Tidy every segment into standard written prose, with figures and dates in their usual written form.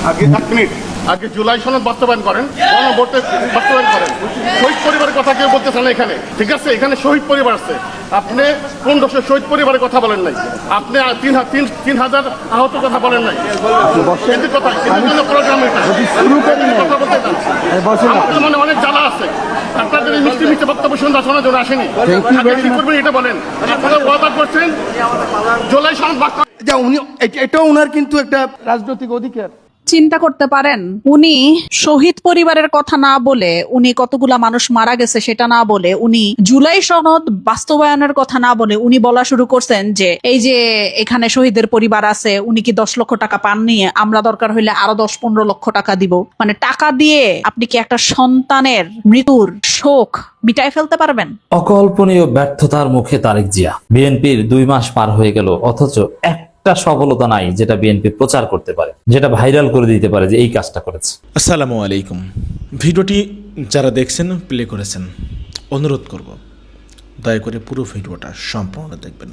আগে 1 মিনিট আগে জুলাই সনদ বাস্তবায়ন করেন, গণভোটে বাস্তবায়ন করেন। শহীদ পরিবারের কথা কেউ বলতেছে না এখানে, ঠিক আছে? এখানে শহীদ পরিবার আছে, আপনি 1500 শহীদ পরিবারের কথা বলেন নাই, আপনি 3000 আহত কথা বলেন নাই। এদের কথা এদের জন্য প্রোগ্রাম এটা কথা বলতে চান। আমাদের মনে অনেক জ্বালা আছে, আপনাদের এই মিষ্টি মিষ্টি বক্তব্য শুনতে শোনার জন্য আসেনি। আগে কি করবেন এটা বলেন। আপনারা ওয়াদা করছেন জুলাই সনদ বাস্তবায়ন, উনি এটাও ওনার কিন্তু একটা রাজনৈতিক অধিকার। চিন্তা করতে পারেন, উনি শহীদ পরিবারের কথা না বলে, উনি কতগুলা মানুষ মারা গেছে সেটা না বলে, উনি জুলাই সনদ বাস্তবায়নের কথা না বলে উনি বলা শুরু করছেন যে এই যে এখানে শহীদের পরিবার আছে, উনি কি 10 লক্ষ টাকা পাননি, আমরা দরকার হইলে আরো 10-15 লক্ষ টাকা দিব। মানে টাকা দিয়ে আপনি কি একটা সন্তানের মৃত্যুর শোক মিটাই ফেলতে পারবেন? অকল্পনীয় ব্যর্থতার মুখে তারেক জিয়া। বিএনপির 2 মাস পার হয়ে গেল, অথচ একটা সফলতা নাই যেটা বিএনপি প্রচার করতে পারে, যেটা ভাইরাল করে দিতে পারে যে এই কাজটা করেছে। আসসালামু আলাইকুম। ভিডিওটি যারা দেখছেন, প্লে করেছেন, অনুরোধ করব দয়া করে পুরো ভিডিওটা সম্পূর্ণ দেখবেন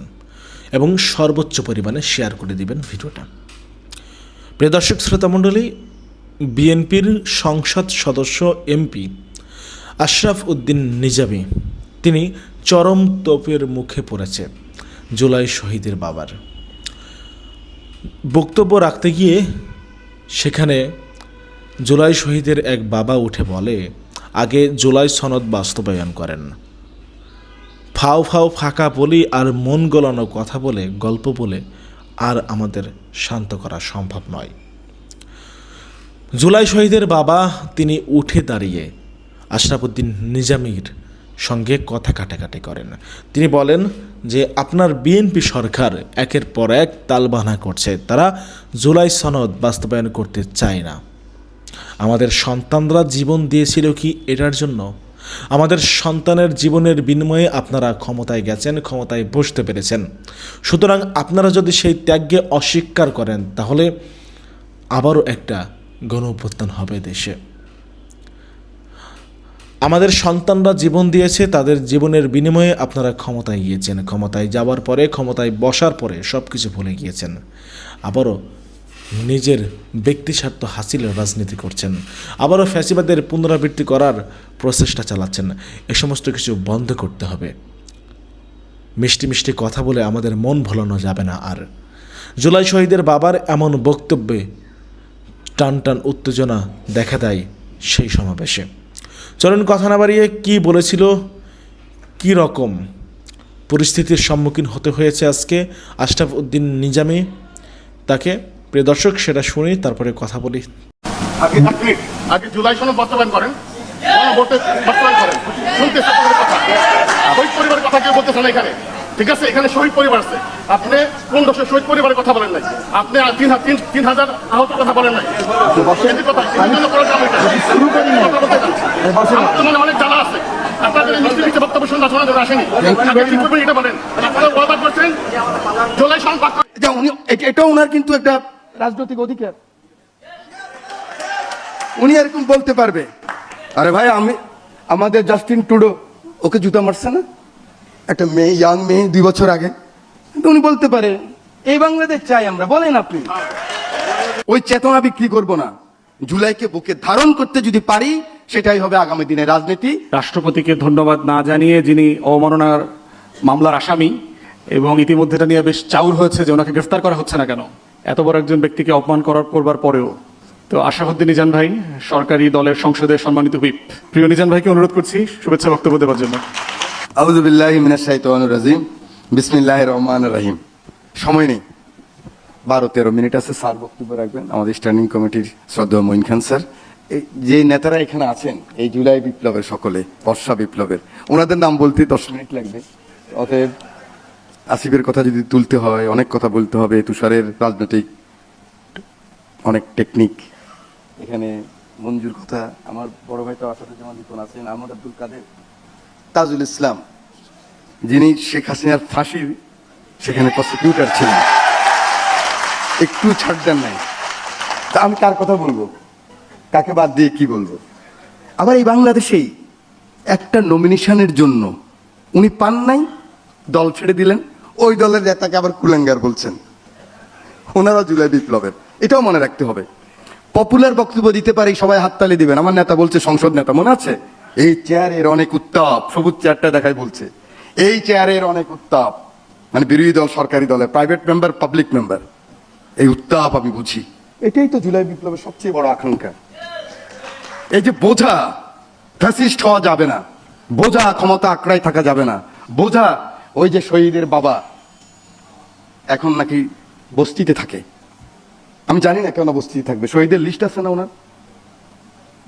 এবং সর্বোচ্চ পরিমাণে শেয়ার করে দিবেন ভিডিওটা। প্রিয় দর্শক শ্রোতা মণ্ডলী, বিএনপির সংসদ সদস্য এমপি আশরাফ উদ্দিন নিজামী তিনি চরম তোপের মুখে পড়েছে জুলাই শহীদের বাবার। বক্তব্য রাখতে গিয়ে সেখানে জুলাই শহীদের এক বাবা উঠে বলে, আগে জুলাই সনদ বাস্তবায়ন করেন। ফাও ফাও ফাঁকা বলি আর মন গলানো কথা বলে, গল্প বলে আর আমাদের শান্ত করা সম্ভব নয়। জুলাই শহীদের বাবা তিনি উঠে দাঁড়িয়ে আশরাফ উদ্দিন নিজামীর সঙ্গে কথা কাটাকাটি করেন। তিনি বলেন যে আপনার বিএনপি সরকার একের পর এক তালবাহানা করছে, তারা জুলাই সনদ বাস্তবায়ন করতে চায় না। আমাদের সন্তানরা জীবন দিয়েছিল কি এটার জন্য? আমাদের সন্তানের জীবনের বিনিময়ে আপনারা ক্ষমতায় গেছেন, ক্ষমতায় বসতে পেরেছেন। সুতরাং আপনারা যদি সেই ত্যাগকে অস্বীকার করেন, তাহলে আবারও একটা গণঅভ্যুত্থান হবে দেশে। আমাদের সন্তানরা জীবন দিয়েছে, তাদের জীবনের বিনিময়ে আপনারা ক্ষমতায় গিয়েছেন। ক্ষমতায় যাওয়ার পরে, ক্ষমতায় বসার পরে সব কিছু ভুলে গিয়েছেন। আবারও নিজের ব্যক্তি স্বার্থ হাসিলের রাজনীতি করছেন। আবারও ফ্যাসিবাদের পুনরাবৃত্তি করার প্রচেষ্টা চালাচ্ছেন। এ সমস্ত কিছু বন্ধ করতে হবে। মিষ্টি মিষ্টি কথা বলে আমাদের মন ভোলানো যাবে না আর। জুলাই শহীদের বাবার এমন বক্তব্যে টান টান উত্তেজনা দেখা দেয় সেই সমাবেশে। চলুন কথা না বাড়িয়ে কি বলেছিল, কি রকম পরিস্থিতির সম্মুখীন হতে হয়েছে আজকে আশরাফ উদ্দিন নিজামী তাকে, প্রিয় দর্শক সেটা শুনি, তারপরে কথা বলি। আগে 1 মিনিট আগে জুলাই সনদ বাস্তবায়ন করেন, গণভোটে বাস্তবায়ন করেন। শুনতেছে আপনাদের কথা, শহীদ পরিবারের কথা কেউ বলতেছে না এখানে, ঠিক আছে? এখানে শহীদ পরিবার আছে, আপনি 1500 শহীদ পরিবারের কথা বলেন নাই, আপনি 3000 আহত কথা বলেন নাই। এদের কথা এদের জন্য প্রোগ্রাম এটা কথা বলতে চান। আমাদের মনে অনেক জ্বালা আছে, আপনাদের এই মিষ্টি মিষ্টি বক্তব্য শুনতে শোনার জন্য আসেনি। আগে কি করবেন এটা বলেন। আপনারা ওয়াদা করছেন জুলাই সনদ বাস্তবায়ন, উনি এটাও ওনার কিন্তু একটা রাজনৈতিক অধিকার। উনি এরকম বলতে পারবে। আরে ভাই, আমাদের জাস্টিন ট্রুডো ওকে জুতা মারছে না, একটা মেয়ে, ইয়াং মেয়ে, 2 বছর আগে। কিন্তু উনি বলতে পারে এই বাংলাদেশ চাই আমরা। বলেন আপনি। ওই চেতনা বিক্রি করব না। জুলাইকে বুকে ধারণ করতে যদি পারি, সেটাই হবে আগামী দিনের রাজনীতি। রাষ্ট্রপতিকে ধন্যবাদ না জানিয়ে, যিনি অবমাননার মামলার আসামি এবং ইতিমধ্যে এটা নিয়ে বেশ চাউর হয়েছে যে ওনাকে গ্রেফতার করা হচ্ছে না কেন, এত বড় একজন ব্যক্তিকে অপমান করবার পরেও। তো আশরাফ উদ্দিন নিজাম ভাই, সরকারি দলের সংসদের সম্মানিত হুইপ, প্রিয় নিজাম ভাইকে অনুরোধ করছি শুভেচ্ছা বক্তব্য দেওয়ার জন্য। আউযু বিল্লাহি মিনাশ শাইতানির রাজিম, বিসমিল্লাহির রহমানির রহিম। সময় নেই, 12-13 মিনিট আছে। স্যার বক্তব্য রাখবেন, আমাদের স্ট্যান্ডিং কমিটির শ্রদ্ধেয় মঈন খান স্যার। যে নেতারা এখানে আছেন, এই জুলাই বিপ্লবের সকলে, বর্ষা বিপ্লবের, ওনাদের নাম বলতে 10 মিনিট লাগবে। অতএব আসিফের কথা যদি তুলতে হয়, অনেক কথা বলতে হবে। তুষারের রাজনৈতিক অনেক টেকনিক, এখানে মঞ্জুর কথা, আমার বড় ভাই তো আসাদুজ্জামান লিটন আছেন, আহমদ আব্দুল কাদের, তাজুল ইসলাম, যিনি শেখ হাসিনার ফাঁসির সেখানে প্রসিকিউটর ছিলেন, একটু ছাড় দেন নাই। তা আমি কার কথা বলবো, কাকে বাদ দিয়ে কি বলবো? আবার এই বাংলাদেশেই একটা নমিনেশনের জন্য উনি পান নাই, দল ছেড়ে দিলেন, ওই দলের নেতাকে আবার কুলাঙ্গার বলছেন। ওনারা জুলাই বিপ্লবের, এটাও মনে রাখতে হবে। পপুলার বক্তব্য দিতে পারি, সবাই হাততালি দিবেন। আমার নেতা বলছে, সংসদ নেতা মনে আছে, এই চেয়ারের অনেক উত্তাপ, সবুজ চেয়ারটা দেখাই বলছে, এই চেয়ারের অনেক উত্তাপ, মানে বিরোধী দল সরকারি দলে, প্রাইভেট মেম্বার পাবলিক মেম্বার, এই উত্তাপ আমি বুঝি। এটাই তো জুলাই বিপ্লবের সবচেয়ে বড় আকাঙ্ক্ষা। এই যে বোঝা, ফ্যাসিস্ট হওয়া যাবে না, বোঝা ক্ষমতা আঁকড়ায় থাকা যাবে না, বোঝা ওই যে শহীদের বাবা এখন নাকি বস্তিতে থাকে। আমি জানি না কেন বস্তিতে থাকবে, শহীদের লিস্ট আছে না ওনার?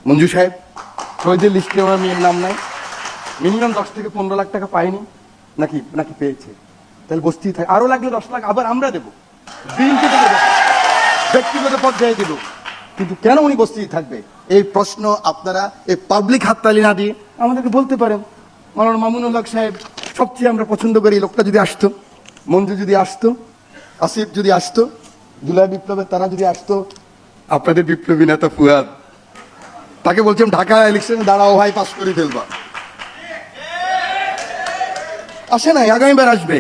মঞ্জু সাহেব, শহীদের লিস্টে ওনার মেয়ের নাম নাই? মিনিমাম 10 থেকে 15 লাখ টাকা পায়নি নাকি? নাকি পেয়েছে? তাহলে বস্তিতে থাকে। আরো লাগলে 10 লাখ আবার আমরা দেবো, বিএনপি থেকে দেবো, ব্যক্তিগত পর্যায়ে দেবো। কিন্তু কেন উনি বস্তিতে থাকবে, এই প্রশ্ন আপনারা এই পাবলিক হাততালি না দিয়ে আমাদেরকে বলতে পারেন। মাওলানা মামুনুল হক সাহেব সবচেয়ে আমরা পছন্দ করি, এই লোকটা যদি আসতো, মঞ্জু যদি আসতো, আসিফ যদি আসতো, জুলাই বিপ্লবে তারা যদি আসতো, আপনাদের বিপ্লবী নেতা ফুয়াদ, তাকে বলছেন ঢাকা ইলেকশনে দাঁড়াও ভাই, পাস করে ফেলবা। আসে না, আগামীবার আসবে,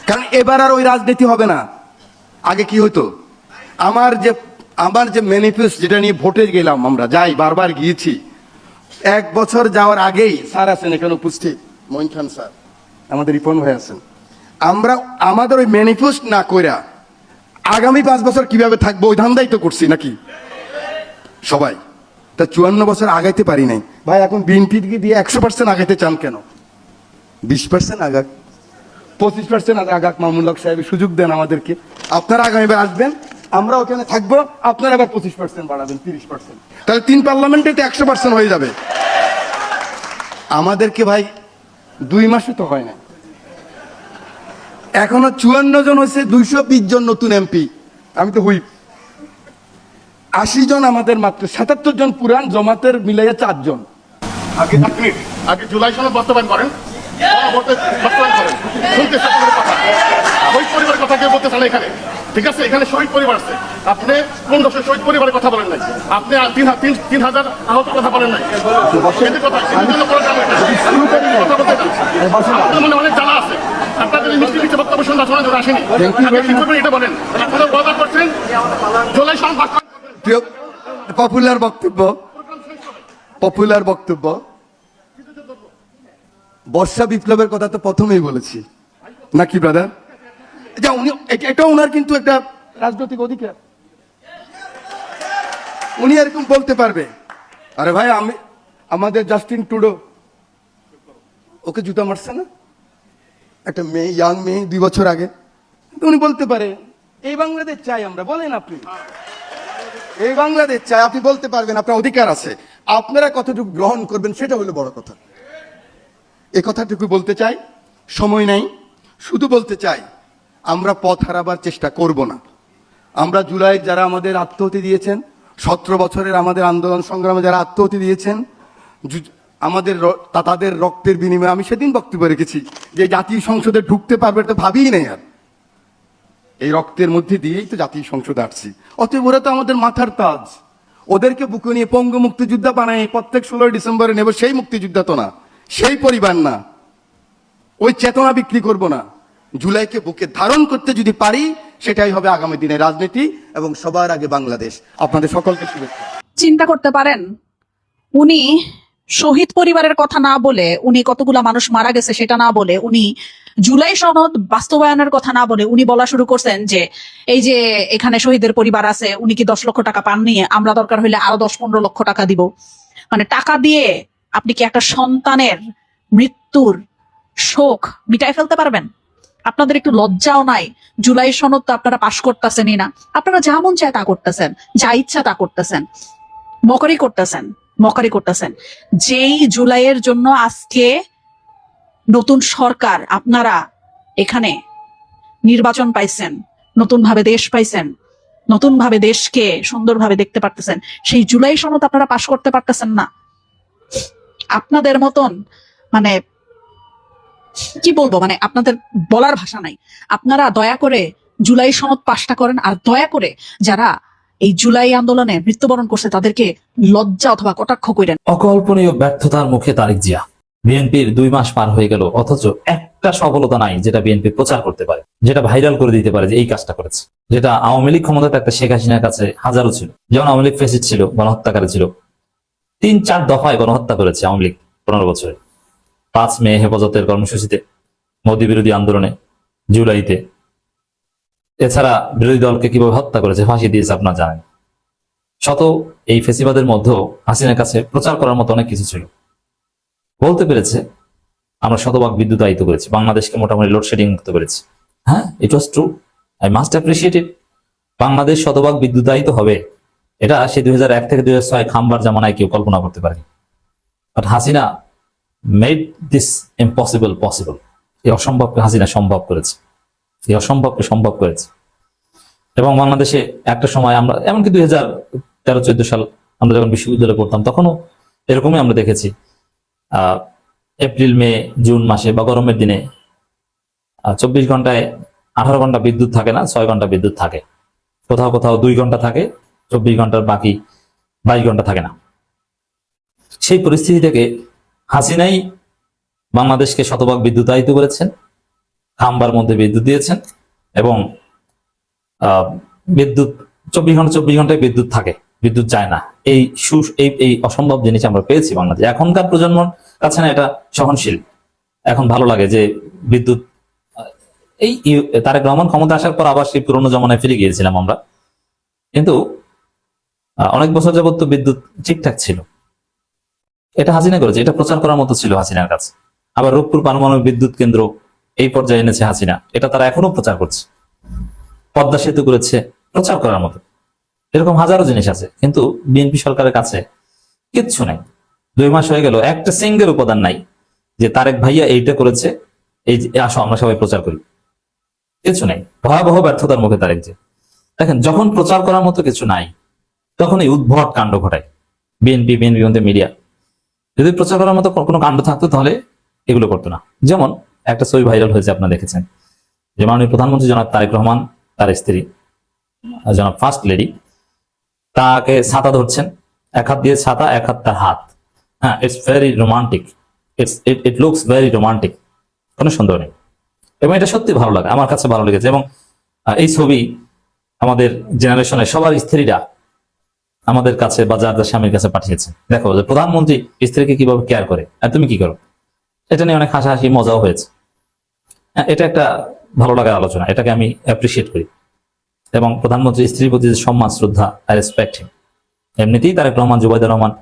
কারণ এবার আর ওই রাজনীতি হবে না। আগে কি হতো, আমার যে ম্যানিফেস্টো যেটা নিয়ে ভোটে গেলাম, আমরা যাই, বারবার গিয়েছি, 1 বছর যাওয়ার আগেই স্যার আছেন এখানে উপস্থিত, মঈন খান স্যার, আমাদের রিপন ভাই আছেন, আমরা আমাদের ওই ম্যানিফেস্টো না কইরা আগামী 5 বছর কিভাবে থাকবো ওই ধান্দাই তো করছি নাকি সবাই। তা 54 বছর আগাইতে পারি নাই ভাই, এখন বিএনপি দিয়ে 100% আগাইতে চান কেন? 20% আগাক, 25% আগাক, মামুনুল হক সাহেব সুযোগ দেন আমাদেরকে। আপনারা আগামীবার আসবেন, আমরা ওখানে থাকবো, আপনারা আবার 25% বাড়াবেন, 30%, তাহলে 3 পার্লামেন্টে 100% হয়ে যাবে। আমাদেরকে ভাই 2 মাসে তো হয় না, এখনো 54 জন হয়েছে, 220 জন নতুন এমপি, আমি তো হুইপ, 80 জন আমাদের মাত্র, 77 জন পুরান, জমাতের মিলাইয়া 4 জন। আগে জুলাই সনদ বাস্তবায়ন করেন, গণভোটে বাস্তবায়ন করেন, শুনতে চান আপনাদের কথা, শহীদ পরিবারের কথা কেউ বলতে চান না এখানে, ঠিক আছে? এখানে শহীদ পরিবার আছে, আপনি 1500 শহীদ পরিবারের কথা বলেন নাই, আপনি 3000 আহত কথা বলেন নাই, এদের কথা এদের জন্য প্রোগ্রাম কথা বলতে চান। আপনার মনে অনেক জ্বালা আছে, আপনাদের মিষ্টি মিষ্টি বক্তব্য শুনতে শোনা ধরে আসেনি, আগে কি করবেন এটা বলেন। আপনারা ওয়াদা করছেন জুলাই সনদ বাস্তবায়ন করবেন, পপুলার বক্তব্য বর্ষা বিপ্লবের কথা তো প্রথমেই বলেছি নাকি ব্রাদার? যা উনি, এটা ওনার কিন্তু একটা রাজনৈতিক অধিকার, উনি এরকম বলতে পারবে। আরে ভাই, আমাদের জাস্টিন ট্রুডো, ওকে জুতা মারছে না একটা মেয়ে, ইয়াং মেয়ে, 2 বছর আগে, উনি বলতে পারে এই বাংলাদেশ চাই আমরা, বলেন আপনি এই বাংলাদেশ চাই, আপনি বলতে পারবেন, আপনার অধিকার আছে। আপনারা কতটুকু গ্রহণ করবেন সেটা হলো বড় কথা। এই কথাটুকু বলতে চাই, সময় নাই, শুধু বলতে চাই আমরা পথ হারাবার চেষ্টা করব না। আমরা জুলাই যারা আমাদের আত্মহতি দিয়েছেন, 17 বছরের আমাদের আন্দোলন সংগ্রামে যারা আত্মহতি দিয়েছেন, তাদের রক্তের বিনিময়ে, আমি সেদিন বক্তব্য রেখেছি যে জাতীয় সংসদে ঢুকতে পারবে তো ভাবিই নেই, আর এই রক্তের মধ্যে দিয়েই তো জাতীয় সংসদে আসছি। অতএব ওরা তো আমাদের মাথার তাজ, ওদেরকে বুকে নিয়ে পঙ্গু মুক্তিযোদ্ধা বানায় প্রত্যেক 16 ডিসেম্বরে নেব, সেই মুক্তিযোদ্ধা তো না, সেই পরিবার না, ওই চেতনা বিক্রি করব না। জুলাইকে বুকে ধারণ করতে যদি পারি, সেটাই হবে আগামী দিনে রাজনীতি এবং সবার আগে বাংলাদেশ। আপনাদের সকলকে শুভেচ্ছা। চিন্তা করতে পারেন, উনি শহীদ পরিবারের কথা না বলে, উনি কতগুলা মানুষ মারা গেছে সেটা না বলে, উনি জুলাই সনদ বাস্তবায়নের কথা না বলে উনি বলা শুরু করছেন যে এই যে এখানে শহীদের পরিবার আছে, উনি কি 10 লক্ষ টাকা পাননি, আমরা দরকার হইলে আরো 10-15 লক্ষ টাকা দিব। মানে টাকা দিয়ে আপনি কি একটা সন্তানের মৃত্যুর শোক মিটাই ফেলতে পারবেন? আপনাদের একটু লজ্জাও নাই? জুলাই সনদ তো আপনারা পাশ করতেছেনই না, আপনারা যা মন চায় তা করতেছেন, যা ইচ্ছা তা করতেছেন, মকারি করতেছেন। যেই জুলাইয়ের জন্য আজকে নতুন সরকার, আপনারা এখানে নির্বাচন পাইছেন, নতুন ভাবে দেশ পাইছেন, নতুন ভাবে দেশকে সুন্দরভাবে দেখতে পারতেছেন, সেই জুলাই সনদ আপনারা পাশ করতে পারতেছেন না। আপনাদের মতন, মানে কি বলবো, মানে আপনাদের বলার ভাষা নাই। আপনারা দয়া করে জুলাই সনদ পাশটা করেন, আর দয়া করে যারা এই জুলাই আন্দোলনে মৃত্যুবরণ করছে তাদেরকে লজ্জা অথবা কটাক্ষ করেন। অকল্পনীয় ব্যর্থতার মুখে তারেক জিয়া। বিএনপির 2 মাস পার হয়ে গেল, অথচ একটা সফলতা নাই যেটা বিএনপি প্রচার করতে পারে, যেটা ভাইরাল করে দিতে পারে যে এই কাজটা করেছে। যেটা আওয়ামী লীগ ক্ষমতায় থাকতে শেখ হাসিনার কাছে হাজারো ছিল। যেমন আওয়ামী লীগ ফেসিড ছিল, গণহত্যাকারী ছিল, 3-4 দফায় গণহত্যা করেছে আওয়ামী লীগ 15 বছরে। 5 মে হেফাজতের কর্মসূচিতে, মোদী বিরোধী আন্দোলনে, জুলাইতে। এছাড়া বিরোধী দলকে কিভাবে হত্যা করেছে, ফাঁসি দিয়েছে আপনারা জানেন। শত এই ফেসিবাদের মধ্যেও হাসিনার কাছে প্রচার করার মতো অনেক কিছু ছিল। বলতে পেরেছে আমরা শতভাগ বিদ্যুতায়িত করেছি, বাংলাদেশকে মোটামুটি লোডশেডিং মুক্ত করেছি। হ্যাঁ, it was true, I must appreciate it. Bangladesh শতভাগ বিদ্যুতায়িত হবে, এটা সে 2001 থেকে 2006 খাম্বার জামানায় কেউ কল্পনা করতে পারেনি। But Hasina made this impossible possible. এই অসম্ভবকে হাসিনা সম্ভব করেছে, এই অসম্ভবকে সম্ভব করেছে। এবং বাংলাদেশে একটা সময় আমরা, এমনকি 2013-14 সাল আমরা যখন বিশ্ববিদ্যালয়ে পড়তাম, তখনও এরকমই আমরা দেখেছি। এপ্রিল, মে, জুন মাসে বা গরমের দিনে 24 ঘন্টায় 18 ঘন্টা বিদ্যুৎ থাকে না, 6 ঘন্টা বিদ্যুৎ থাকে। কোথাও কোথাও 2 ঘন্টা থাকে, 24 ঘন্টার বাকি 22 ঘন্টা থাকে না। সেই পরিস্থিতি থেকে হাসিনাই বাংলাদেশকে শতভাগ বিদ্যুতায়িত করেছেন, খাম্বার মধ্যে বিদ্যুৎ দিয়েছেন, এবং বিদ্যুৎ 24 ঘন্টায় বিদ্যুৎ থাকে, বিদ্যুৎ যায় না। এই অসম্ভব জিনিস আমরা পেয়েছি বাংলাদেশ। এখনকার প্রজন্মর কাছে না এটা সহনশীল। এখন ভালো লাগে যে বিদ্যুৎ, এই তারেক রহমান ক্ষমতা আসার পর আবার সেই পুরোনো জমানায় ফিরে গিয়েছিলাম আমরা। কিন্তু অনেক বছর যাবত তো বিদ্যুৎ ঠিকঠাক ছিল। এটা হাসিনা করেছে, এটা প্রচার করার মতো ছিল হাসিনার কাছে। আবার রূপপুর পারমাণবিক বিদ্যুৎ কেন্দ্র এই পর্যায়ে এনেছে হাসিনা, এটা তারা এখনো প্রচার করছে। পদ্মা সেতু করেছে, প্রচার করার মতো। এরকম হাজারো জিনিস আছে, কিন্তু বিএনপি সরকারের কাছে কিচ্ছু নাই। 2 মাস হয়ে গেল, একটা সিঙ্গেল উপাদান নাই যে তারেক ভাইয়া এইটা করেছে, এই আসো আমরা সবাই প্রচার করি। কিছু নাই, ভয়াবহ ব্যর্থতার মুখে তারেক। যে দেখেন, যখন প্রচার করার মতো কিছু নাই, তখন এই উদ্ভট কাণ্ড ঘটায় বিএনপি মিডিয়া। যদি প্রচার করার মতো কোনো কাণ্ড থাকতো তাহলে এগুলো করতো না। যেমন একটা ছবি ভাইরাল হয়েছে, আপনারা দেখেছেন, যে মাননীয় প্রধানমন্ত্রী জনাব তারেক রহমান, তার স্ত্রী জনাব ফার্স্ট লেডি, তাকে ছাতা ধরছেন, এক হাত দিয়ে ছাতা, এক হাত তার হাত। হ্যাঁ, it's very romantic, it looks very romantic, কোনো সুন্দর নেই। এবং এটা সত্যি ভালো লাগে, আমার কাছে ভালো লেগেছে। এবং এই ছবি আমাদের জেনারেশনের সবার স্ত্রীরা আমাদের কাছে বা যার স্বামীর কাছে পাঠিয়েছে। দেখো যে প্রধানমন্ত্রী স্ত্রীকে কিভাবে কেয়ার করে, আর তুমি কি করো। এটা নিয়ে অনেক হাসাহাসি মজাও হয়েছে। এটা একটা ভালো লাগার আলোচনা, এটাকে আমি অ্যাপ্রিসিয়েট করি। এবং প্রধানমন্ত্রী স্ত্রীর প্রতি যে সম্মান, শ্রদ্ধা, আই রেসপেক্ট হিম। এমনিতেই তারেক রহমান, জুবাইদুর রহমান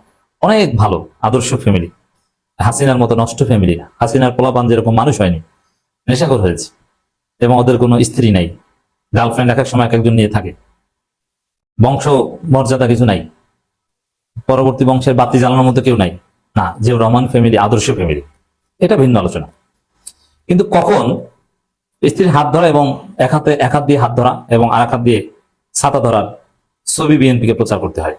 অনেক ভালো আদর্শ ফ্যামিলি, হাসিনার মতো নষ্ট ফ্যামিলি না। হাসিনার পোলাপান যেরকম মানুষ হয়নি, নেশাখোর হয়েছে, এবং ওদের কোনো স্ত্রী নাই, গার্লফ্রেন্ড এক এক সময় এক একজন নিয়ে থাকে, বংশ মর্যাদা কিছু নাই, পরবর্তী বংশের বাতি জ্বালানোর মতো কেউ নাই। না, যে রহমান ফ্যামিলি আদর্শ ফ্যামিলি, এটা ভিন্ন আলোচনা। কিন্তু কখন স্ত্রীর হাত ধরা এবং এক হাত দিয়ে হাত ধরা এবং আর এক হাত দিয়ে ছাতা ধরার ছবি বিএনপিকে প্রচার করতে হয়,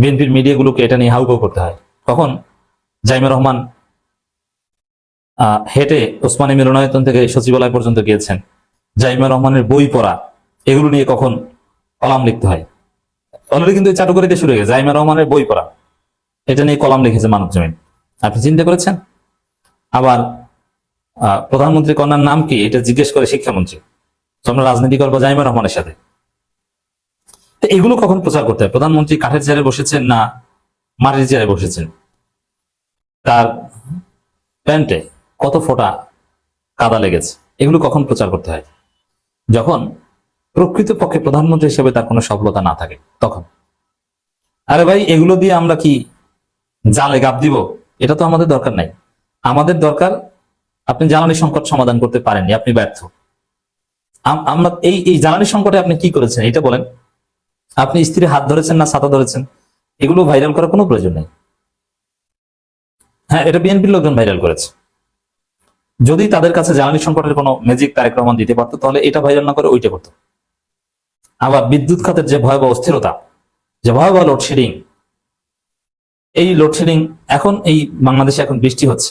বিএনপির মিডিয়াগুলোকে এটা নিয়ে হাউকাউ করতে হয়। কখন জাইমা রহমান হেঁটে ওসমানী মিলনায়তন থেকে সচিবালয় পর্যন্ত গিয়েছেন, জাইমা রহমানের বই পড়া, এগুলো নিয়ে কখন কলাম লিখতে হয়। অলরেডি কিন্তু চাটুকারিতে শুরু হয়ে গেছে, জাইমা রহমানের বই পড়া, এটা নিয়ে কলাম লিখেছে মানব জমিন। আপনি চিন্তা করেছেন? আবার প্রধানমন্ত্রী কন্যার নাম কি, এটা জিজ্ঞেস করে শিক্ষামন্ত্রী। আমরা রাজনীতি করবো জাইমা রহমানের সাথে। তো এগুলো কখন প্রচার করতে হয়? প্রধানমন্ত্রী কাঠের চেয়ারে বসেছেন না মাটির চেয়ারে বসেছেন, তার প্যান্টে কত ফোঁটা কাদা লেগেছে, এগুলো কখন প্রচার করতে হয়? যখন প্রকৃতপক্ষে প্রধানমন্ত্রী হিসেবে তার কোনো সফলতা না থাকে তখন। আরে ভাই, এগুলো দিয়ে আমরা কি জালে গাপ দিব? এটা তো আমাদের দরকার নাই। আমাদের দরকার, আপনি জ্বালানি সংকট সমাধান করতে পারেননি, আপনি ব্যর্থ। আমরা এই জ্বালানি সংকটে আপনি কি করেছেন এটা বলেন। আপনি স্ত্রীর হাত ধরেছেন না ছাতা ধরেছেন, এগুলো ভাইরাল করার কোনো প্রয়োজন নেই। হ্যাঁ, এটা বিএনপির লোকজন ভাইরাল করেছে। যদি তাদের কাছে জ্বালানি সংকটের কোনো ম্যাজিক তারেক রহমান দিতে পারতো, তাহলে এটা ভাইরাল না করে ওইটা করতো। আবার বিদ্যুৎ খাতের যে ভয়াবহ অস্থিরতা, যে ভয়াবহ লোডশেডিং, এই লোডশেডিং এখন এই বাংলাদেশে এখন বৃষ্টি হচ্ছে,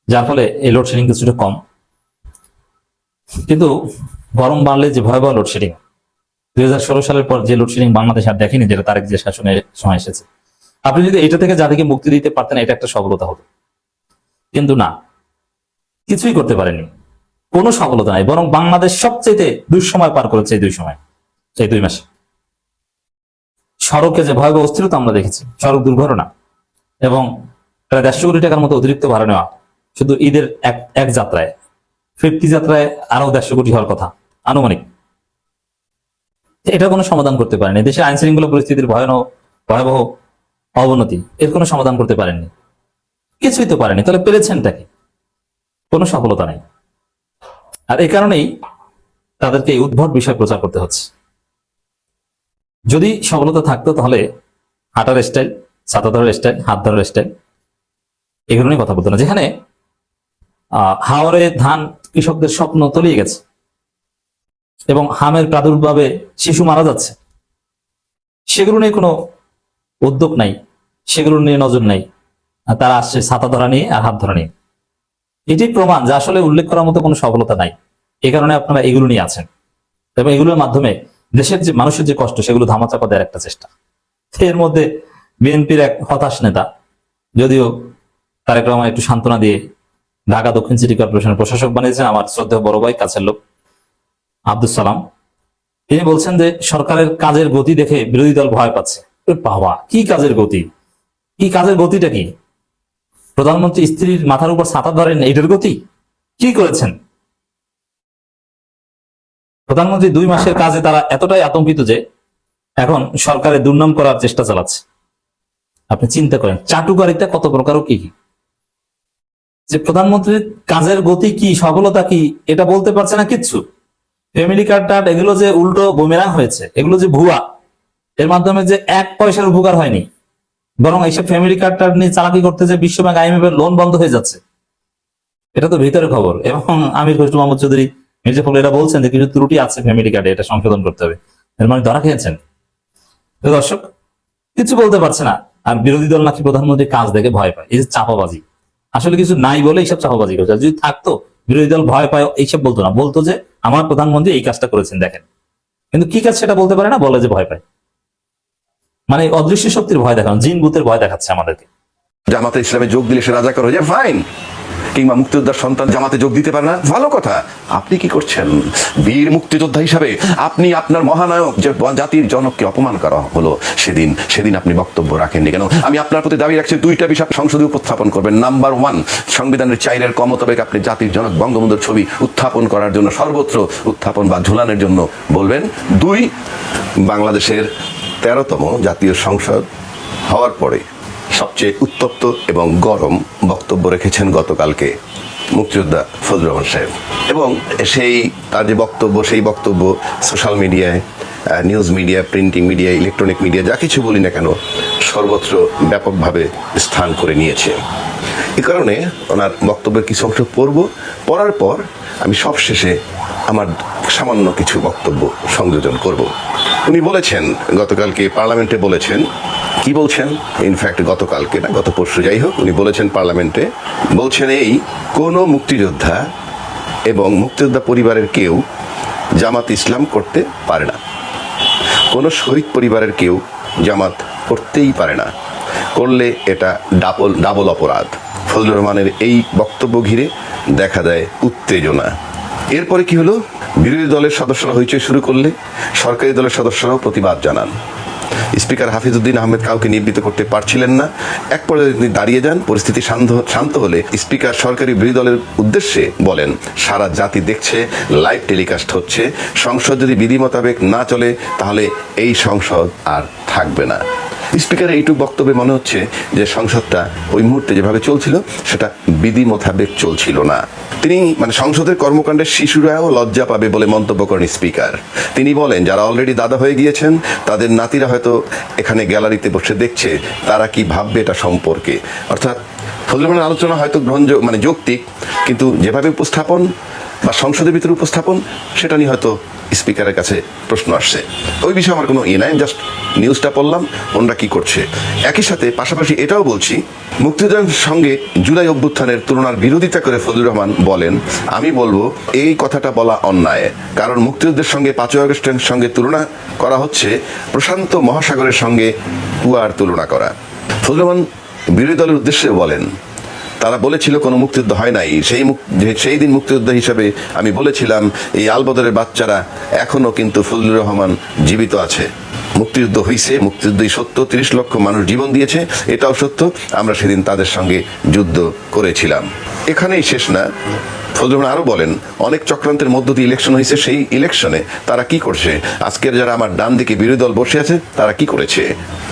যার ফলে এই লোডশেডিং কিছুটা কম। কিন্তু গরম বাড়লে যে ভয়াবহ লোডশেডিং, 2016 সালের পর যে লোডশেডিং বাংলাদেশ আর দেখেনি, যেটা তারেক যে শাসনের সময় এসেছে। আপনি যদি এটা থেকে যাদেরকে মুক্তি দিতে পারতেন, এটা একটা সফলতা হতো। কিন্তু না, কিছুই করতে পারেনি, কোনো সফলতা নাই, বরং বাংলাদেশ সবচেয়ে দুঃসময় পার করেছে এই 2 মাসে। সড়কে যে ভয়াবহ অস্থিরতা আমরা দেখেছি, সড়ক দুর্ঘটনা এবং প্রায় 150 কোটি টাকার মতো অতিরিক্ত ভাড়া নেওয়া শুধু ঈদের এক যাত্রায়, ফিরতি যাত্রায় আরো 150 কোটি হওয়ার কথা আনুমানিক। এটা কোনো সমাধান করতে পারেনি। দেশের আইন শৃঙ্খলা পরিস্থিতির ভয়াবহ অবনতি, এর কোনো সমাধান করতে পারেননি, কিছুই তো পারেনি। তাহলে পেরেছেনটা কি? কোনো সফলতা নেই। আর এই কারণেই তাদেরকে এই উদ্ভট বিষয় প্রচার করতে হচ্ছে। যদি সফলতা থাকতো তাহলে হাঁটার স্টাইল, ছাতা ধরার স্টাইল, হাত ধরার স্টাইল, এগুলো নিয়ে কথা বলতো না। যেখানে হাওরে ধান কৃষকদের স্বপ্ন তলিয়ে গেছে এবং হামের প্রাদুর্ভাবে শিশু মারা যাচ্ছে, সেগুলো নিয়ে কোনো উদ্যোগ নাই, সেগুলো নিয়ে নজর নাই। আর তারা আসছে ছাতা ধরা নিয়ে আর হাত ধরা নিয়ে। এটি প্রমাণ যে আসলে উল্লেখ করার মতো কোনো সফলতা নাই। এই কারণে আপনারা এগুলো নিয়ে আছেন এবং এগুলোর মাধ্যমে দেশের যে মানুষের যে কষ্ট, সেগুলো ধামাচাপা দেওয়ার একটা চেষ্টা। এর মধ্যে বিএনপির এক হতাশ নেতা, যদিও তারেক রহমান একটু সান্ত্বনা দিয়ে ঢাকা দক্ষিণ সিটি কর্পোরেশনের প্রশাসক বানিয়েছেন, আমার শ্রদ্ধেয় বড় ভাই, কাছের লোক আব্দুল সালাম, তিনি বলছেন যে সরকারের কাজের গতি দেখে বিরোধী দল ভয় পাচ্ছে। বাবা, কি কাজের গতি? কি কাজের গতিটা কি? প্রধানমন্ত্রী স্ত্রীর মাথার উপর ছাতা ধরেন, এইটার গতি? কি করেছেন প্রধানমন্ত্রী? 2 মাসের কাজে তারা এতটাই আতঙ্কিত যে এখন সরকারের দুর্নাম করার চেষ্টা চালাচ্ছে। আপনি চিন্তা করেন চাটুকারিতা কত প্রকার ও কি কি, যে প্রধানমন্ত্রীর কাজের গতি কি, সফলতা কি, এটা বলতে পারছে না কিচ্ছু। ফ্যামিলি কার্ড এগুলো যে উল্টো বুমেরাং হয়েছে, এগুলো যে ভুয়া, এর মাধ্যমে যে 1 পয়সার উপকার হয়নি, বরং এইসব ফ্যামিলি কার্ড নিয়ে চালাকি করতে যে বিশ্বব্যাংক IMF এর লোন বন্ধ হয়ে যাচ্ছে, এটা তো ভিতরের খবর। এবং আমির খসরু মাহমুদ চৌধুরী, মির্জা ফখরুল এরা বলছেন যে কিছু ত্রুটি আছে ফ্যামিলি কার্ডে, এটা সংশোধন করতে হবে। এর মানে ধরা খেয়েছেন। তো দর্শক, কিছু বলতে পারছে না, আর বিরোধী দল নাকি প্রধানমন্ত্রীর কাজ দেখে ভয় পায়। এই যে চাপাবাজি, আসলে কিছু নাই বলে এইসব চাপাবাজি করছে। যদি থাকতো, বিরোধী দল ভয় পায় এইসব বলতো না, বলতো যে আমার প্রধানমন্ত্রী এই কাজটা করেছেন দেখেন। কিন্তু কি কাজ সেটা বলতে পারে না, বলে যে ভয় পায়। মানে অদৃশ্য শক্তির ভয় দেখানো, জিন ভূতের ভয় দেখাচ্ছে আমাদেরকে। জামাতে ইসলামে যোগ দিলে সে রাজাকার হয়ে যায়, ফাইন। কিংবা মুক্তিযোদ্ধার সন্তান জামাতে যোগ দিতে পারে না, ভালো কথা। আপনি কি করছেন? বীর মুক্তিযোদ্ধা হিসাবে আপনি আপনার মহানায়ক, যে জাতির জনককে অপমান করা হলো সেদিন আপনি বক্তব্য রাখেননি কেন? আমি আপনার প্রতি দাবি রাখছি 2টা বিষয় সংসদে উপস্থাপন করবেন। নাম্বার 1, সংবিধানের 4 ক মোতাবেক আপনি জাতির জনক বঙ্গবন্ধুর ছবি উত্থাপন করার জন্য সর্বত্র উত্থাপন বা ঝুলানোর জন্য বলবেন। 2, বাংলাদেশের 13তম জাতীয় সংসদ হওয়ার পরে সবচেয়ে উত্তপ্ত এবং গরম বক্তব্য রেখেছেন গতকালকে মুক্তিযোদ্ধা ফজলুর রহমান সাহেব। এবং তার যে বক্তব্য, সেই বক্তব্য সোশ্যাল মিডিয়ায়, news media, printing media, electronic media, যা কিছু বলি না কেন, সর্বত্র ব্যাপকভাবে স্থান করে নিয়েছে। এ কারণে ওনার বক্তব্যের কিছু অংশ পড়ার পর আমি সবশেষে আমার সামান্য কিছু বক্তব্য সংযোজন করব। উনি বলেছেন, গতকালকে পার্লামেন্টে বলেছেন, কি বলছেন, ইনফ্যাক্ট গতকালকে না, গত পরশু, যাই হোক, উনি বলেছেন পার্লামেন্টে, বলছেন কোনো মুক্তিযোদ্ধা এবং মুক্তিযোদ্ধা পরিবারের কেউ জামাত ইসলাম করতে পারে না, কোনো শহীদ পরিবারের কেউ জামাত করতেই পারে না, করলে এটা ডাবল অপরাধ। ফজলুর রহমানের এই বক্তব্য ঘিরে দেখা দেয় উত্তেজনা। এরপরে কি হলো? বিরোধী দলের সদস্যরা হইচই শুরু করলে সরকারি দলের সদস্যরাও প্রতিবাদ জানান। স্পিকার হাফিজউদ্দিন আহমেদ কাউকে নিবৃত্ত করতে পারছিলেন না। এক পর্যায়ে তিনি দাঁড়িয়ে যান। পরিস্থিতি শান্ত হলে স্পিকার সরকারি বিরোধী দলের উদ্দেশ্যে বলেন, সারা জাতি দেখছে, লাইভ টেলিকাস্ট হচ্ছে, সংসদ যদি বিধি মোতাবেক না চলে তাহলে এই সংসদ আর থাকবে না। স্পিকারের এইটুকু বক্তব্যে মনে হচ্ছে যে সংসদটা ওই মুহূর্তে যেভাবে চলছিল সেটা বিধি মোতাবেক চলছিল না। তিনি সংসদের কর্মকাণ্ডের শিশুরাও লজ্জা পাবে বলে মন্তব্য করেন স্পিকার। তিনি বলেন, যারা অলরেডি দাদা হয়ে গিয়েছেন তাদের নাতিরা হয়তো এখানে গ্যালারিতে বসে দেখছে, তারা কি ভাববে এটা সম্পর্কে। অর্থাৎ ফজলুর রহমানের আলোচনা হয়তো যৌক্তিক, কিন্তু যেভাবে উপস্থাপন বা সংসদের ভিতরে উপস্থাপন, সেটা নিয়ে হয়তো স্পিকারের কাছে প্রশ্ন আসছে। ওই বিষয়ে আমার কোনো নাই, জাস্ট নিউজটা পড়লাম ওনারা কি করছে। একই সাথে পাশাপাশি এটাও বলছি, মুক্তিযোদ্ধার সঙ্গে জুলাই অভ্যুত্থানের তুলনার বিরোধিতা করে ফজলুর রহমান বলেন, আমি বলবো এই কথাটা বলা অন্যায়, কারণ মুক্তিযুদ্ধের সঙ্গে 5ই আগস্টের সঙ্গে তুলনা করা হচ্ছে প্রশান্ত মহাসাগরের সঙ্গে কুয়ার তুলনা করা। ফজলুর রহমান বিরোধী দলের উদ্দেশ্যে বলেন, তারা বলেছিল কোনো মুক্তিযুদ্ধ হয় নাই। সেই দিন মুক্তিযোদ্ধা হিসেবে আমি বলেছিলাম এই আলবদরের বাচ্চারা এখনো কিন্তু ফজলুর রহমান জীবিত আছে। মুক্তিযুদ্ধ হয়েছে, মুক্তিযুদ্ধই সত্য, 30 লক্ষ মানুষ জীবন দিয়েছে, এটাও সত্য। আমরা সেদিন তাদের সঙ্গে যুদ্ধ করেছিলাম। এখানেই শেষ না, ফজলুর রহমান আরো বলেন অনেক চক্রান্তের মধ্য দিয়ে ইলেকশন হয়েছে। সেই ইলেকশনে তারা কি করছে, আজকের যারা আমার ডান দিকে বিরোধী দল বসে আছে তারা কি করেছে,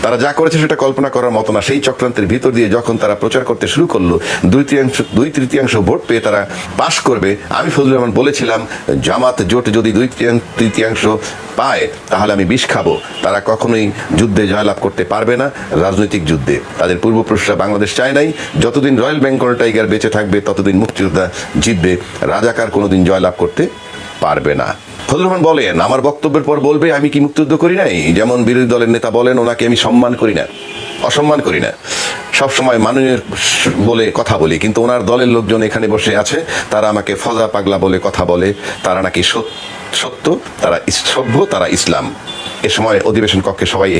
তারা যা করেছে সেটা কল্পনা করার মতো না। সেই চক্রান্তের ভিতর দিয়ে যখন তারা প্রচার করতে শুরু করলো, 2/3 ভোট পেয়ে তারা পাশ করবে। আমি ফজলুর রহমান বলেছিলাম জামাত জোট যদি 2/3 পায় তাহলে আমি বিষ খাবো। তারা কখনোই যুদ্ধে জয়লাভ করতে পারবে না, রাজনৈতিক যুদ্ধে। তাদের পূর্বপুরুষরা বাংলাদেশ চায় নাই। যতদিন রয়্যাল বেঙ্গল টাইগার বেঁচে থাকবে ততদিন মুক্তিযোদ্ধা জিতবে, রাজাকার কোনোদিন জয়লাভ করতে পারবে না। ফজলুর রহমান বলেন আমার বক্তব্যের পর বলবে আমি কি মুক্তিযুদ্ধ করি নাই। যেমন বিরোধী দলের নেতা বলেন ওনাকে আমি সম্মান করি না, অসম্মান করি না, সবসময় মাননীয় বলে কথা বলি, কিন্তু ওনার দলের লোকজন এখানে বসে আছে, তারা আমাকে ফজা পাগলা বলে কথা বলে। তারা নাকি সত্য, তারা সভ্য, তারা ইসলাম। এ সময় অধিবেশন কক্ষে সবাই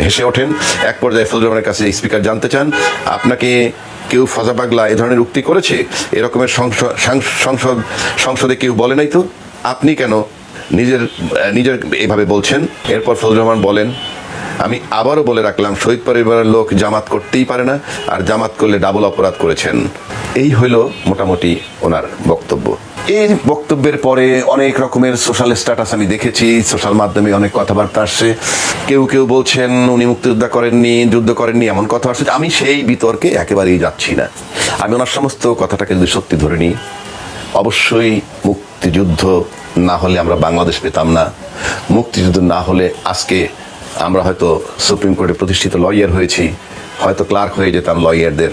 হেসে ওঠেন। এক পর্যায়ে ফজলুর রহমানের কাছে স্পিকার জানতে চান আপনাকে কেউ ফজা পাগলা এ ধরনের উক্তি করেছে? এরকমের সংসদে কেউ বলে নাই তো, আপনি কেন নিজের এভাবে বলছেন? এরপর ফজলুর রহমান বলেন আমি আবারও বলে রাখলাম শহীদ পরিবারের লোক জামাত করতেই পারে না, আর জামাত করলে ডাবল অপরাধ করেছেন। এই হইল মোটামুটি ওনার বক্তব্য। এই বক্তব্যের পরে অনেক রকমের সোশ্যাল স্ট্যাটাস আমি দেখেছি, সোশ্যাল মাধ্যমে অনেক কথাবার্তা আসছে। কেউ বলছেন উনি মুক্তিযুদ্ধ করেননি, যুদ্ধ করেননি, এমন কথা আসছে। আমি সেই বিতর্কে একেবারেই যাচ্ছি না। আমি ওনার সমস্ত কথাটাকে যদি সত্যি ধরে নিই, অবশ্যই মুক্তিযুদ্ধ না হলে আমরা বাংলাদেশ পেতাম না। মুক্তিযুদ্ধ না হলে আজকে আমরা হয়তো সুপ্রিম কোর্টে প্রতিষ্ঠিত লয়ার হয়েছি, হয়তো ক্লার্ক হয়ে যেতাম লয়ারদের।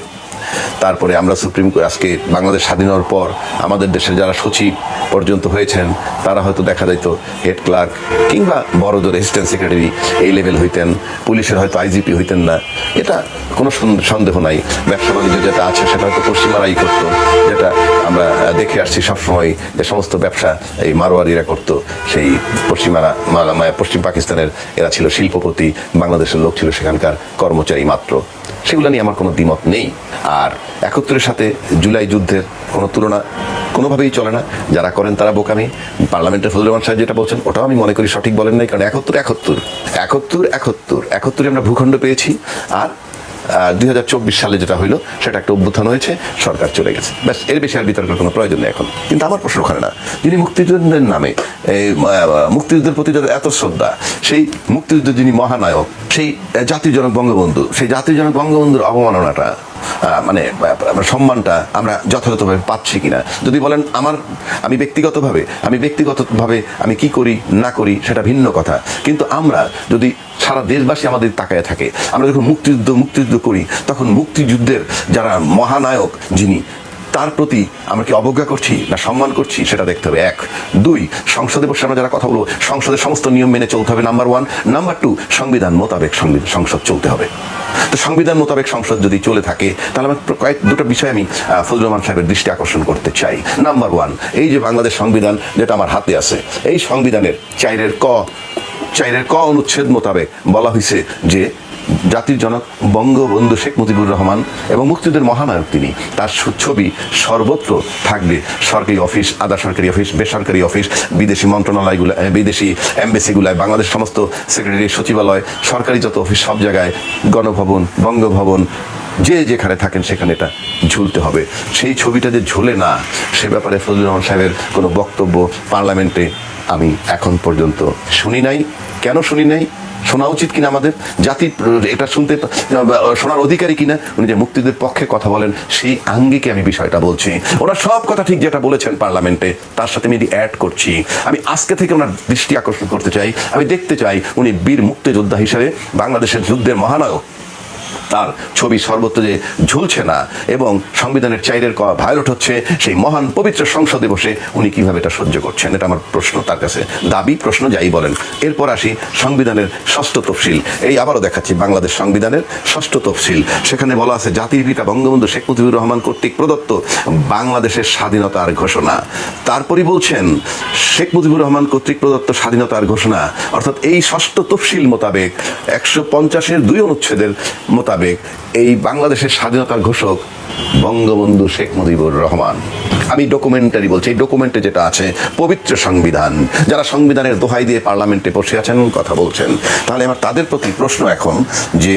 তারপরে আমরা সুপ্রিম কোর্ট আজকে বাংলাদেশ স্বাধীন হওয়ার পর আমাদের দেশের যারা সচিব পর্যন্ত হয়েছেন তারা হয়তো দেখা যেত হেড ক্লার্ক কিংবা বড় জোর অ্যাসিস্ট্যান্ট সেক্রেটারি এই লেভেল হইতেন, পুলিশের হয়তো আইজিপি হইতেন না, এটা কোনো সন্দেহ নাই। ব্যবসা বাণিজ্য যেটা আছে সেটা হয়তো পশ্চিমারাই করতো, যেটা আমরা দেখে আসছি সবসময় যে সমস্ত ব্যবসা এই মারোয়ারিরা করতো। সেই পশ্চিম পাকিস্তানের এরা ছিল শিল্পপতি, বাংলাদেশের লোক ছিল সেখানকার কর্মচারী মাত্র। সেগুলো নিয়ে আমার কোনো দ্বিমত নেই। আর 71-এর সাথে জুলাই যুদ্ধের কোনো তুলনা কোনোভাবেই চলে না। যারা করেন তারা বোকামি। পার্লামেন্টের ফজলুর রহমান সাহেব যেটা বলছেন ওটাও আমি মনে করি সঠিক বলেন নাই, কারণ 71 আমরা ভূখণ্ড পেয়েছি, আর 2024 সালে যেটা হইলো সেটা একটা অভ্যুত্থান হয়েছে, সরকার চলে গেছে, ব্যাস। এর বেশি আর বিতর্কের কোনো প্রয়োজন নেই এখন। কিন্তু আমার প্রশ্ন ওখানে না, যিনি মুক্তিযুদ্ধের নামে মুক্তিযুদ্ধের প্রতি যাদের এত শ্রদ্ধা, সেই মুক্তিযুদ্ধের যিনি মহানায়ক, সেই জাতির জনক বঙ্গবন্ধু, সেই জাতির জনক বঙ্গবন্ধুর অবমাননাটা মানে সম্মানটা আমরা যথাযথভাবে পাচ্ছি কিনা। যদি বলেন আমি ব্যক্তিগতভাবে আমি কি করি না করি সেটা ভিন্ন কথা, কিন্তু আমরা যদি সারা দেশবাসী আমাদের তাকায় থাকে, আমরা যখন মুক্তিযুদ্ধ করি তখন মুক্তিযুদ্ধের যারা মহানায়ক যিনি, তার প্রতি আমরা কি অবজ্ঞা করছি না সম্মান করছি সেটা দেখতে হবে। 1, 2 সংসদে বসে আমরা যারা কথা বলবো সংসদের সমস্ত নিয়ম মেনে চলতে হবে, নাম্বার 1। নাম্বার 2 সংবিধান মোতাবেক সংসদ চলতে হবে। তো সংবিধান মোতাবেক সংসদ যদি চলে থাকে তাহলে আমার দুটো বিষয় আমি ফজলুর রহমান সাহেবের দৃষ্টি আকর্ষণ করতে চাই। নাম্বার 1, এই যে বাংলাদেশ সংবিধান যেটা আমার হাতে আছে, এই সংবিধানের 4-এর ক অনুচ্ছেদ মোতাবেক বলা হয়েছে যে জাতির জনক বঙ্গবন্ধু শেখ মুজিবুর রহমান এবং মুক্তিযুদ্ধের মহানায়ক তিনি, তার ছবি সর্বত্র থাকবে। সরকারি অফিস, আধা সরকারি অফিস, বেসরকারি অফিস, বিদেশি মন্ত্রণালয়গুলো, বিদেশি এমবেসিগুলায়, বাংলাদেশ সমস্ত সেক্রেটারি সচিবালয়, সরকারি যত অফিস সব জায়গায়, গণভবন, বঙ্গভবন, যে যেখানে থাকেন সেখানে এটা ঝুলতে হবে। সেই ছবিটা যে ঝুলে না, সে ব্যাপারে ফজলুর রহমান সাহেবের কোনো বক্তব্য পার্লামেন্টে আমি এখন পর্যন্ত শুনি নাই। কেন শুনি নাই? শোনা উচিত কিনা আমাদের জাতির এটা শোনার অধিকারী কিনা? উনি যে মুক্তিযুদ্ধের পক্ষে কথা বলেন সেই আঙ্গিকে আমি বিষয়টা বলছি। ওনার সব কথা ঠিক যেটা বলেছেন পার্লামেন্টে, তার সাথে আমি অ্যাড করছি। আমি আজকে থেকে ওনার দৃষ্টি আকর্ষণ করতে চাই। আমি দেখতে চাই উনি বীর মুক্তিযোদ্ধা হিসেবে বাংলাদেশের যুদ্ধের মহানায়ক, তার ছবি সর্বত্র যে ঝুলছে না এবং সংবিধানের 4-এর ক ভায়োলেট হচ্ছে, সেই মহান পবিত্র সংসদে বসে উনি কিভাবে এটা সহ্য করছেন, এটা আমার প্রশ্ন, তার কাছে দাবি, প্রশ্ন যাই বলেন। এরপর আসি সংবিধানের 6ষ্ঠ তফসিল। এই আবারও দেখাচ্ছি বাংলাদেশ সংবিধানের 6ষ্ঠ তফসিল। সেখানে বলা আছে জাতির পিতা বঙ্গবন্ধু শেখ মুজিবুর রহমান কর্তৃক প্রদত্ত বাংলাদেশের স্বাধীনতার ঘোষণা। তারপরই বলছেন শেখ মুজিবুর রহমান কর্তৃক প্রদত্ত স্বাধীনতার ঘোষণা, অর্থাৎ এই 6ষ্ঠ তফসিল মোতাবেক 150-এর 2 অনুচ্ছেদের মোতাবেক এই বাংলাদেশের স্বাধীনতার ঘোষক বঙ্গবন্ধু শেখ মুজিবুর রহমান। আমি ডকুমেন্টারি বলছি, এই ডকুমেন্টে যেটা আছে পবিত্র সংবিধান, যারা সংবিধানের দোহাই দিয়ে পার্লামেন্টে বসে আছেন কথা বলছেন, তাহলে আমার তাদের প্রতি প্রশ্ন এখন যে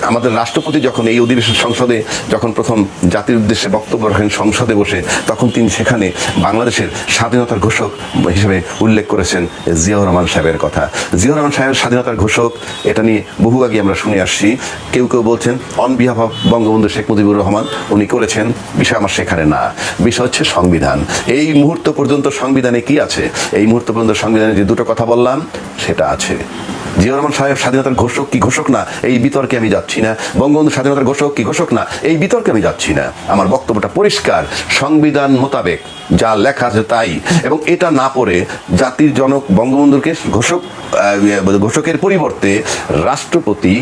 আমাদের রাষ্ট্রপতি যখন এই অধিবেশন সংসদে যখন প্রথম জাতির উদ্দেশ্যে বক্তব্য রাখেন সংসদে বসে, তখন তিনি সেখানে বাংলাদেশের স্বাধীনতার ঘোষক হিসেবে উল্লেখ করেছেন জিয়াউর রহমান সাহেবের কথা। জিয়াউর রহমান সাহেব স্বাধীনতার ঘোষক, এটা নিয়ে বহু আগে আমরা শুনে আসছি। কেউ কেউ বলছেন on behalf of Bangabandhu Sheikh Mujibur Rahman উনি করেছেন, বিষয় আমার সেখানে না, বিষয় হচ্ছে সংবিধান। এই মুহূর্ত পর্যন্ত সংবিধানে কি আছে? এই মুহূর্ত পর্যন্ত সংবিধানে যে দুটো কথা বললাম সেটা আছে। জিয়াউর রহমান সাহেব স্বাধীনতার ঘোষক কি ঘোষক না এই বিতর্কে আমি যাচ্ছি না। বঙ্গবন্ধু স্বাধীনতার ঘোষক কি ঘোষক না এই বিতর্কে আমি যাচ্ছি না। আমার বক্তব্যটা পরিষ্কার, সংবিধান মোতাবেক যা লেখা আছে তাই, এবং এটা না পড়ে জাতির জনক বঙ্গবন্ধুকে ঘোষকের পরিবর্তে রাষ্ট্রপতি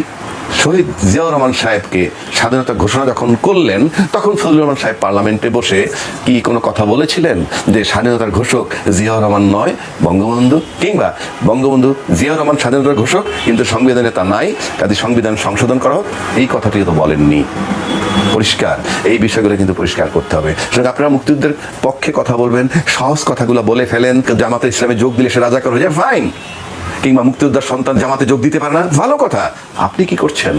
শহীদ জিয়াউর রহমান সাহেবকে স্বাধীনতা ঘোষণা যখন করলেন, তখন ফজলুর রহমান সাহেব পার্লামেন্টে বসে কি কোনো কথা বলেছিলেন যে স্বাধীনতার ঘোষক জিয়াউর রহমান নয় বঙ্গবন্ধু, কিংবা বঙ্গবন্ধু জিয়াউর রহমান স্বাধীনতার ঘোষক কিন্তু সংবিধানে তা নাই, কাজে সংবিধান সংশোধন করা হোক, এই কথাটি তো বলেননি। পরিষ্কার, এই বিষয়গুলো কিন্তু পরিষ্কার করতে হবে। সুতরাং আপনারা মুক্তিযুদ্ধের পক্ষে কথা বলবেন, সহজ কথাগুলো বলে ফেলেন, জামাতে ইসলামে যোগ দিলে সে রাজাকার হয়ে যায়, ফাইন। কিংবা মুক্তিযোদ্ধার সন্তান জামাতে যোগ দিতে পারে না, ভালো কথা। আপনি কি করছেন?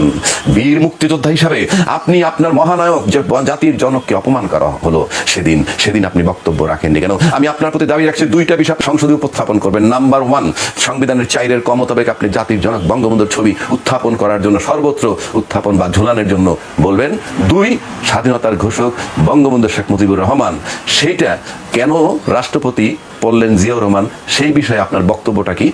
বীর মুক্তিযোদ্ধা হিসাবে আপনি আপনার মহানায়ক যে জাতির জনককে অপমান করা হলো সেদিন আপনি বক্তব্য রাখেননি কেন? আমি আপনার প্রতি দাবি রাখছি দুইটা বিষয় সংসদে উপস্থাপন করবেন। নাম্বার 1, সংবিধানের 4 ক মোতাবেক আপনি জাতির জনক বঙ্গবন্ধুর ছবি উত্থাপন করার জন্য সর্বত্র উত্থাপন বা ঝোলানোর জন্য বলবেন। 2, স্বাধীনতার ঘোষক বঙ্গবন্ধু শেখ মুজিবুর রহমান, সেইটা কেন রাষ্ট্রপতি বললেন জিয়াউর রহমান, সেই বিষয়ে আপনার বক্তব্যটা কি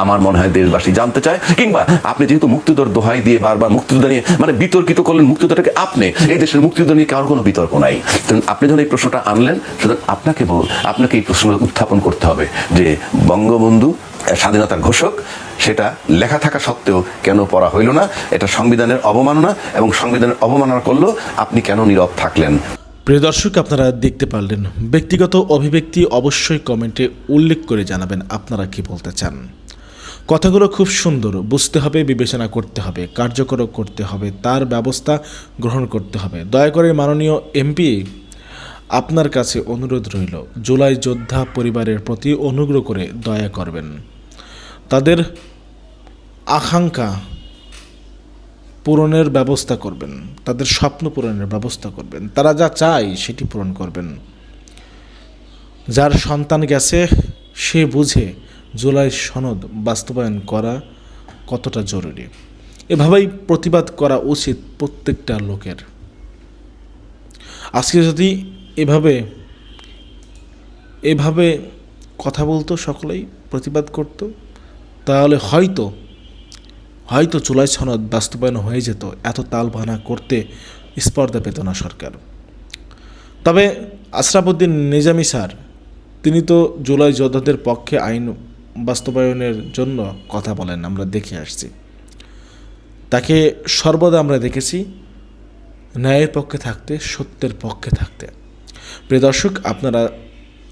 আমার মনে হয় দেশবাসী জানতে চায়। কিংবা আপনি যেহেতু মুক্তিযুদ্ধের দোহাই দিয়ে বারবার মুক্তিযুদ্ধ নিয়ে বিতর্কিত করলেন, মুক্তিযুদ্ধটাকে আপনি এই দেশের মুক্তিযুদ্ধ নিয়ে কারোর কোনো বিতর্ক নাই। আপনি যখন এই প্রশ্নটা আনলেন, সুতরাং আপনাকে এই প্রশ্ন উত্থাপন করতে হবে যে বঙ্গবন্ধু স্বাধীনতার ঘোষক, সেটা লেখা থাকা সত্ত্বেও কেন পড়া হইল না? এটা সংবিধানের অবমাননা, এবং সংবিধানের অবমাননা করলেও আপনি কেন নীরব থাকলেন? প্রিয় দর্শক, আপনারা দেখতে পারলেন। ব্যক্তিগত অভিব্যক্তি অবশ্যই কমেন্টে উল্লেখ করে জানাবেন আপনারা কি বলতে চান। কথাগুলো খুব সুন্দর, বুঝতে হবে, বিবেচনা করতে হবে, কার্যকর করতে হবে, তার ব্যবস্থা গ্রহণ করতে হবে। দয়া করে মাননীয় এমপি, আপনার কাছে অনুরোধ রইল, জুলাই যোদ্ধা পরিবারের প্রতি অনুগ্রহ করে দয়া করবেন, তাদের আকাঙ্ক্ষা পূরণের ব্যবস্থা করবেন, তাদের স্বপ্ন পূরণের ব্যবস্থা করবেন, তারা যা চায় সেটি পূরণ করবেন। যার সন্তান গেছে সে বুঝে জুলাই সনদ বাস্তবায়ন করা কতটা জরুরি। এভাবেই প্রতিবাদ করা উচিত প্রত্যেকটা লোকের। আজকে যদি এভাবে কথা বলতো, সকলেই প্রতিবাদ করত, তাহলে হয়তো জুলাই সনদ বাস্তবায়ন হয়ে যেত। এত তালবাহানা করতে স্পর্ধা পেত না সরকার। তবে আশরাফুদ্দিন নিজামী স্যার, তিনি তো জুলাই যোদ্ধাদের পক্ষে আইন বাস্তবায়নের জন্য কথা বলেন, আমরা দেখে আসছি। তাকে সর্বদা আমরা দেখেছি ন্যায়ের পক্ষে থাকতে, সত্যের পক্ষে থাকতে। প্রিয় দর্শক, আপনারা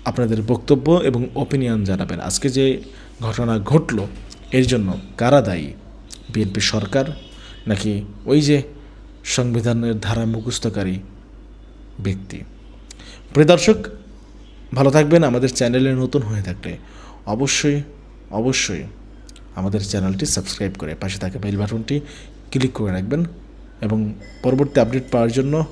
আপনাদের বক্তব্য এবং ওপিনিয়ন জানাবেন। আজকে যে ঘটনা ঘটল এর জন্য কারা দায়ী? বিএনপি সরকার, নাকি ওই যে সংবিধানের ধারা মুখস্থকারী ব্যক্তি? প্রিয় দর্শক, ভালো থাকবেন। আমাদের চ্যানেলে নতুন হয়ে থাকলে অবশ্যই আমাদের চ্যানেলটি সাবস্ক্রাইব করে পাশে থাকা বেল বাটনটি ক্লিক করে রাখবেন, এবং পরবর্তী আপডেট পাওয়ার জন্য